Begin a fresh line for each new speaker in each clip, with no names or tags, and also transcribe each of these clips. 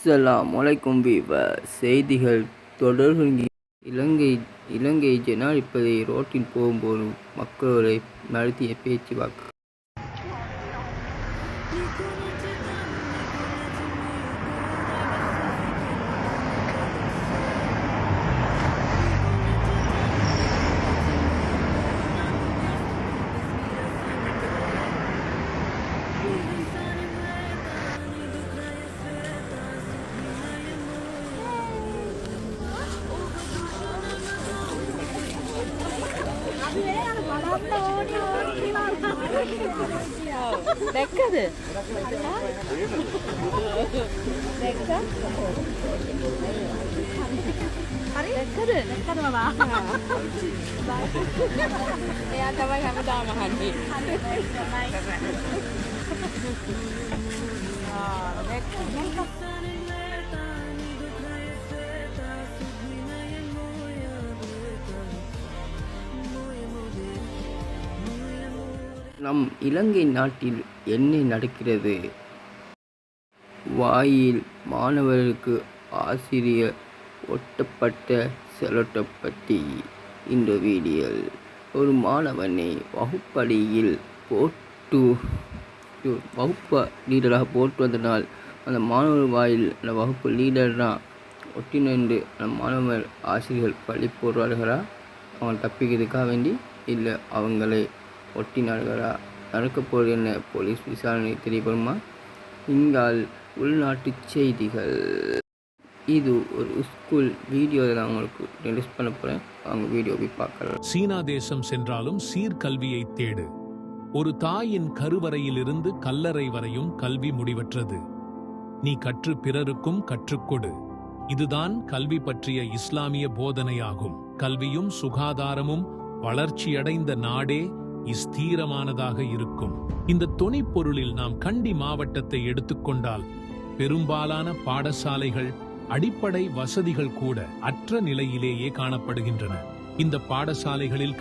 அஸ்ஸலாமு அலைக்கும் செய்திகள் தொடர்கின்ற இலங்கை ஜனாதிபதி ரோட்டில் போகும்போது மக்களோடு நடத்திய பேச்சுவார்த்தை.
දැක්කද? එයා තමයි හැමදාම අහන්නේ.
நம் இலங்கை நாட்டில் என்ன நடக்கிறது? வாயில் மாணவர்களுக்கு ஆசிரியர் ஒட்டப்பட்ட செலோட்டப் பற்றி இந்த வீடியோவில் ஒரு மாணவனை வகுப்படியில் வகுப்பு லீடராக போட்டு வந்தனால் அந்த மாணவர் வாயில் அந்த வகுப்பு லீடர் தான் ஒட்டினு அந்த மாணவர் ஆசிரியர்கள் பள்ளி போடுவார்களா, அவங்க தப்பிக்கிறதுக்காக வேண்டி, இல்லை அவங்களை ஒட்டினார்களா? நடக்கப்போவது என்ன? போலீஸ் விசாரணை தெரியப்படுமா? இங்கால் உள்நாட்டு செய்திகள். இது ஒரு ஸ்கூல் வீடியோவில் நான் உங்களுக்கு ரிலீஸ் பண்ண போகிறேன். அவங்க வீடியோவை பார்க்கலாம்.
சீனா தேசம் சென்றாலும் சீர்கல்வியை தேடு. ஒரு தாயின் கருவறையிலிருந்து கல்லறை வரையும் கல்வி முடிவற்றது. நீ கற்று பிறருக்கும் கற்றுக்கொடு. இதுதான் கல்வி பற்றிய இஸ்லாமிய போதனையாகும். கல்வியும் சுகாதாரமும் வளர்ச்சியடைந்த நாடே ஸ்திரமானதாக இருக்கும். இந்த தொனிப்பொருளில் நாம் கண்டி மாவட்டத்தை எடுத்துக்கொண்டால் பெரும்பாலான பாடசாலைகள் அடிப்படை வசதிகள் கூட அற்ற நிலையிலேயே காணப்படுகின்றன. இந்த பாடசாலைகளில்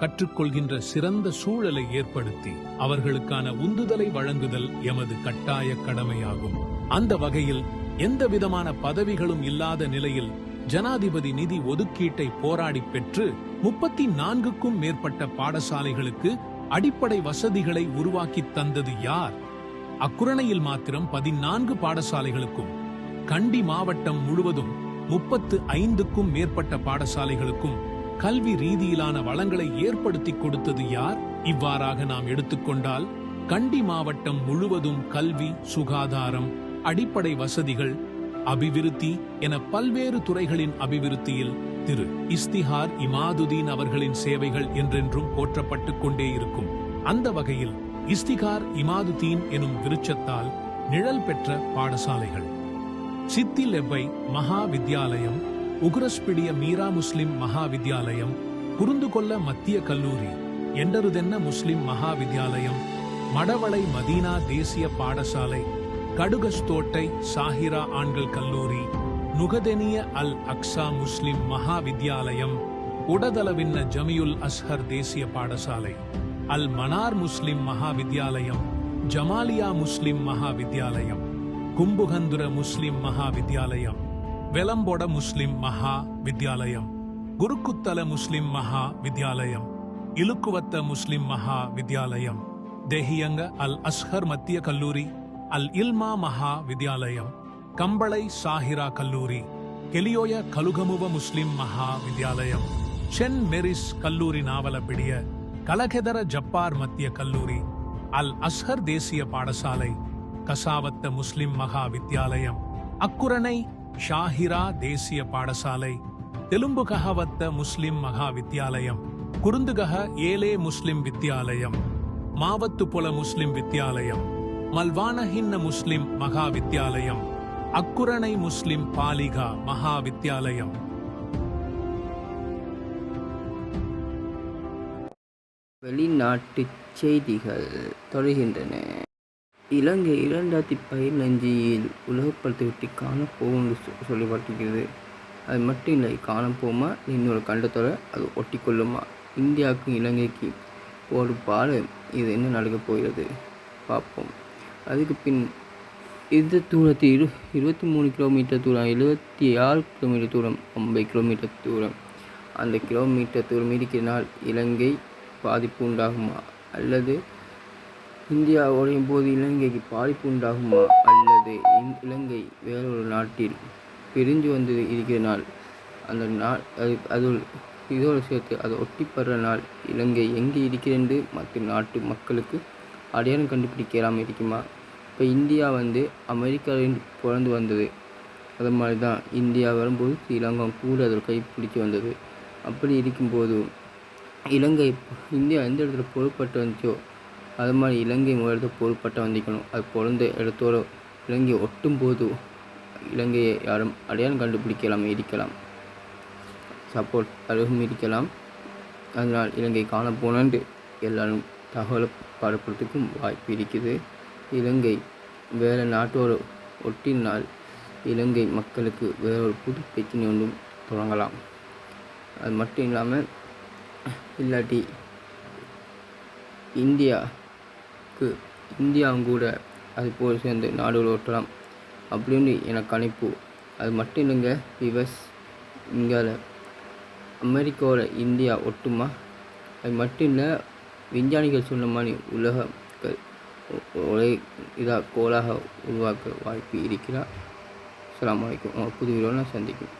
கற்றுக்கொள்கின்ற சிறந்த சூழலை ஏற்படுத்தி அவர்களுக்கான உந்துதலை வழங்குதல் எமது கட்டாய கடமையாகும். அந்த வகையில் எந்த விதமான பதவிகளும் இல்லாத நிலையில் ஜனாதிபதி நிதி ஒதுக்கீட்டை போராடி பெற்று 34க்கும் மேற்பட்ட பாடசாலைகளுக்கு அடிப்படை வசதிகளை உருவாக்கி தந்தது யார்? அக்குரணையில் மாத்திரம் 14 பாடசாலைகளுக்கும், கண்டி மாவட்டம் முழுவதும் 35க்கும் மேற்பட்ட பாடசாலைகளுக்கும் கல்வி ரீதியிலான வளங்களை ஏற்படுத்தி கொடுத்தது யார்? இவ்வாறாக நாம் எடுத்துக்கொண்டால் கண்டி மாவட்டம் முழுவதும் கல்வி, சுகாதாரம், அடிப்படை வசதிகள், அபிவிருத்தி என பல்வேறு துறைகளின் அபிவிருத்தியில் திரு இஸ்திஹார் இமாதுதீன் அவர்களின் சேவைகள் என்றென்றும் போற்றப்பட்டுக் கொண்டே இருக்கும். அந்த வகையில் இஸ்திகார் இமாதுதீன் எனும் விருட்சத்தால் நிழல் பெற்ற பாடசாலைகள் சித்தி லெப்பை மகா வித்யாலயம், உகுரஸ்பிடிய மீரா முஸ்லிம் மகா வித்யாலயம், குருந்துகொல்ல மத்திய கல்லூரி, எண்டருதென்ன முஸ்லிம் மகா வித்யாலயம், மடவளை மதீனா தேசிய பாடசாலை, கடுகஸ்தோட்டை சாஹிரா ஆண்கள் கல்லூரி, நுகதெனிய அல் அக்ஸா முஸ்லிம் மகா வித்யாலயம், உடதளவின்ன ஜமியுல் அஸ்ஹர் தேசிய பாடசாலை, அல் மனார் முஸ்லிம் மகா வித்யாலயம், ஜமாலியா முஸ்லிம் மகா வித்யாலயம், கும்புகந்துர முஸ்லிம் மகா வித்யாலயம், வெலம்பொட முஸ்லிம் மகா வித்யாலயம், குருக்குத்தல முஸ்லிம் மகா வித்யாலயம், இலுக்குவத்த முஸ்லிம் மகா வித்யாலயம், தெஹியங்க அல் அஸ்ஹர் மத்திய கல்லூரி, அல் இல்மா மகா வித்யாலயம், கம்பளை சாஹிரா கல்லூரி, கெலியோய கலுகமுவ முஸ்லிம் மகா வித்யாலயம், சென் மெரிஸ் கல்லூரி நாவலப்பிடிய, கலகெதர ஜப்பார் மத்திய கல்லூரி, அல் அஸ்ஹர் தேசிய பாடசாலை, கசாவத்த முஸ்லிம் மகா வித்யாலயம், அக்குரணை ஷாஹிரா தேசிய பாடசாலை, தெலும்புகஹவத்த முஸ்லிம் மகா வித்யாலயம், குருந்துகஹ ஏலே முஸ்லிம் வித்யாலயம், மாவத்துபொல முஸ்லிம் வித்யாலயம், மல்வானஹின்ன முஸ்லிம் மகா வித்யாலயம், அக்குரணை முஸ்லிம் பாலிகா மகா வித்யாலயம்.
வெளிநாட்டு செய்திகள் தொடர்கின்றன. இலங்கை 2015 உலகப்படத்தை விட்டு காணப்போகும்னு சொல்லப்பட்டிருக்கிறது. அது மட்டும் இல்லை, காணப்போமா இன்னொரு கண்டத்தோட அது ஒட்டி கொள்ளுமா? இந்தியாவுக்கும் இலங்கைக்கு ஒரு பாடு இது என்ன நடக்கப் போகிறது பார்ப்போம். அதுக்கு பின் இந்த தூரத்தில் 23 கிலோமீட்டர் தூரம், 76 கிலோமீட்டர் தூரம், 50 கிலோமீட்டர் தூரம். அந்த கிலோமீட்டர் தூரம் இருக்கிறனால் இலங்கை பாதிப்பு உண்டாகுமா, அல்லது இந்தியா உடையும் போது இலங்கைக்கு பாதிப்பு உண்டாகுமா, அல்லது இலங்கை வேறொரு நாட்டில் பிரிஞ்சு வந்து இருக்கிறனால் அந்த அது இதோடு சேர்த்து அதை ஒட்டிப்படுற நாள் இலங்கை எங்கே இருக்கிறது மற்ற நாட்டு மக்களுக்கு அடையாளம் கண்டுபிடிக்கலாம் இருக்குமா? இப்போ இந்தியா அமெரிக்காவிலிருந்து பிறந்து வந்தது. அது மாதிரி தான் இந்தியா வரும்போது ஸ்ரீலங்கா கூட அதில் கைப்பிடிச்சு வந்தது. அப்படி இருக்கும்போது இந்தியா எந்த இடத்துல பொருட்பட்டு வந்துச்சோ அது மாதிரி இலங்கை இடத்துல பொருட்பட்டு வந்திக்கணும். அது பிறந்த இடத்தோட இலங்கை ஒட்டும் போது இலங்கையை யாரும் அடையாளம் கண்டுபிடிக்கலாம் இருக்கலாம், சப்போர்ட் அருகும் இருக்கலாம். அதனால் இலங்கை காணப்போனன்று எல்லாரும் தகவலை பரப்புறதுக்கும் வாய்ப்பு இருக்குது. இலங்கை வேறு நாட்டோடு ஒட்டினால் இலங்கை மக்களுக்கு வேறொரு புது பிரச்சனை ஒன்றும் தொடங்கலாம். அது மட்டும் இல்லாமல் இல்லாட்டி இந்தியாவும் கூட அது போல் சேர்ந்து நாடுகள் ஓட்டலாம் அப்படின்னு எனக்கு கணிப்பு. அது மட்டும் இல்லைங்க விவஸ், இங்கே அமெரிக்காவோட இந்தியா ஒட்டுமா? அது மட்டும் இல்லை, விஞ்ஞானிகள் சொன்ன மாதிரி உலக ஒரே கோளாக உருவாக்க வாய்ப்பு இருக்கிறார். அஸ்ஸலாமு அலைக்கும். புது வீடியோவில் சந்திக்கும்.